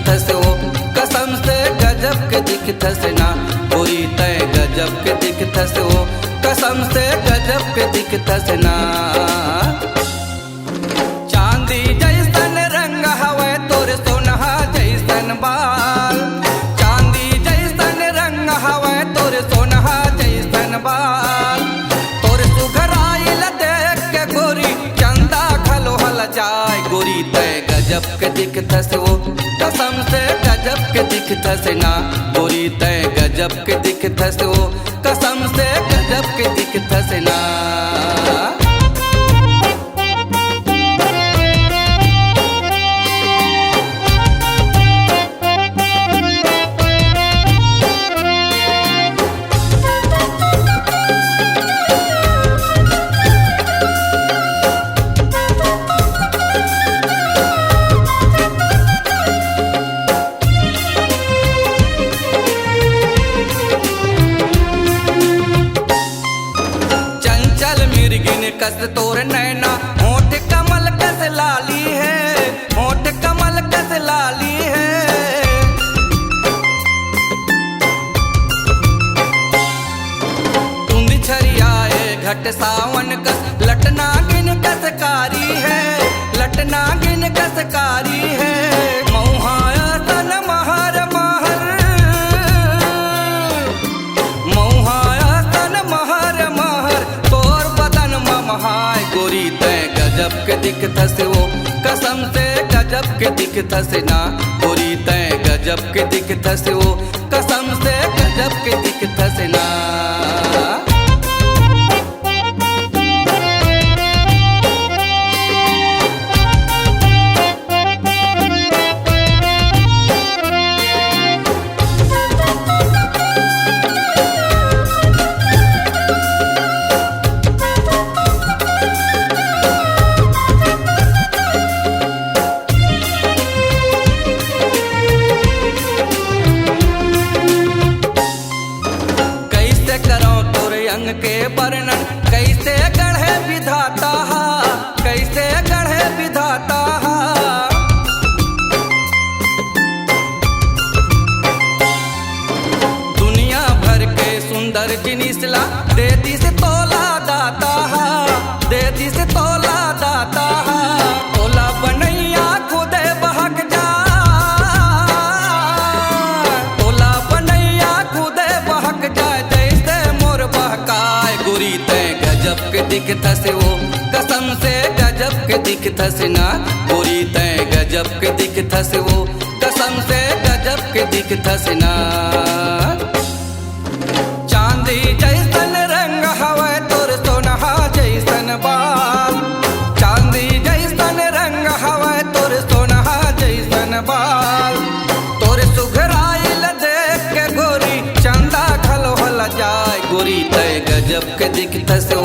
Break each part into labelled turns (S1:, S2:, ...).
S1: दिखतस वो, कसम से गजब के दिखतस ना गोरी तय गजब के दिखतस वो, कसम से गजब के दिखतस ना। चांदी जैसन रंग हवे तोर सोनहा जैसन बाल, चांदी जैसन रंग हवे तोर सोनहा जैसन बाल, तोर सुघराइल देख के गोरी चंदा खलो हल जाए गोरी तय गजब के दिखतस वो, कसम से गजब के दिखतस ना गोरी तय गजब के दिखतस वो, कसम से गजब के दिखतस ना। कस तोर नैना होठ कमल कस लाली है, होठ कमल कस लाली है। धुंध छरियाए घट सावन कस लटना गिन कस कारी है, लटना गिन कस कारी है। मऊहाया तन महर महर, मऊहाया तन महर महर, तोर बदन ममहाय गोरी तय गजब के दिखतस वो, कसम से गजब के दिखतस ना गोरी तय गजब के दिखतस वो, कसम से गजब के दिखतस ना। रंग के वर्णन कैसे गढ़े विधाता, कैसे गढ़े विधाता। दुनिया भर के सुंदर जिनिसला दे दी से तोला दाता, दे दी से तोला दाता। तोला बनैया खुदे बहक जा, तोला बनैया खुदे बहक जाए जैसे मोर बहकाए गोरी तय गजब के दिखतस वो, कसम से गजब के दिखतस ना गोरी तय गजब के दिखतस वो, कसम से गजब के दिखतस ना। चांदी जैसन रंग हवे तोर सोनहा जैसन बाल, चांदी जैसन रंग हवे तोर सोनहा जैसन बाल, तोर सुघराइल देख के गोरी चंदा खलो हल जाए गोरी तय गजब के दिखतस वो,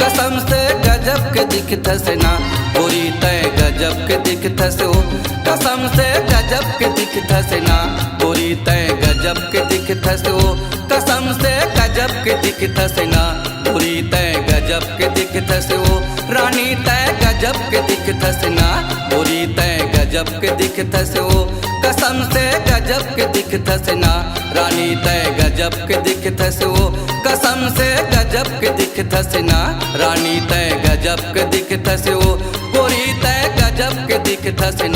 S1: कसम से गजब के दिखतस ना गोरी तय गजब के दिखतस वो, कसम से गजब के दिखतस ना गोरी तय गजब के दिखतस वो, कसम से गजब के दिखतस ना गोरी तय गजब के दिखतस वो, रानी तय गजब के दिखतस ना गोरी तय गजब के दिखतस वो, कसम से गजब के दिखतस ना रानी तय गजब के दिखतस वो, कसम से गजब के दिखतस ना रानी तय गजब के दिखतस वो, गोरी तय गजब के दिखतस ना।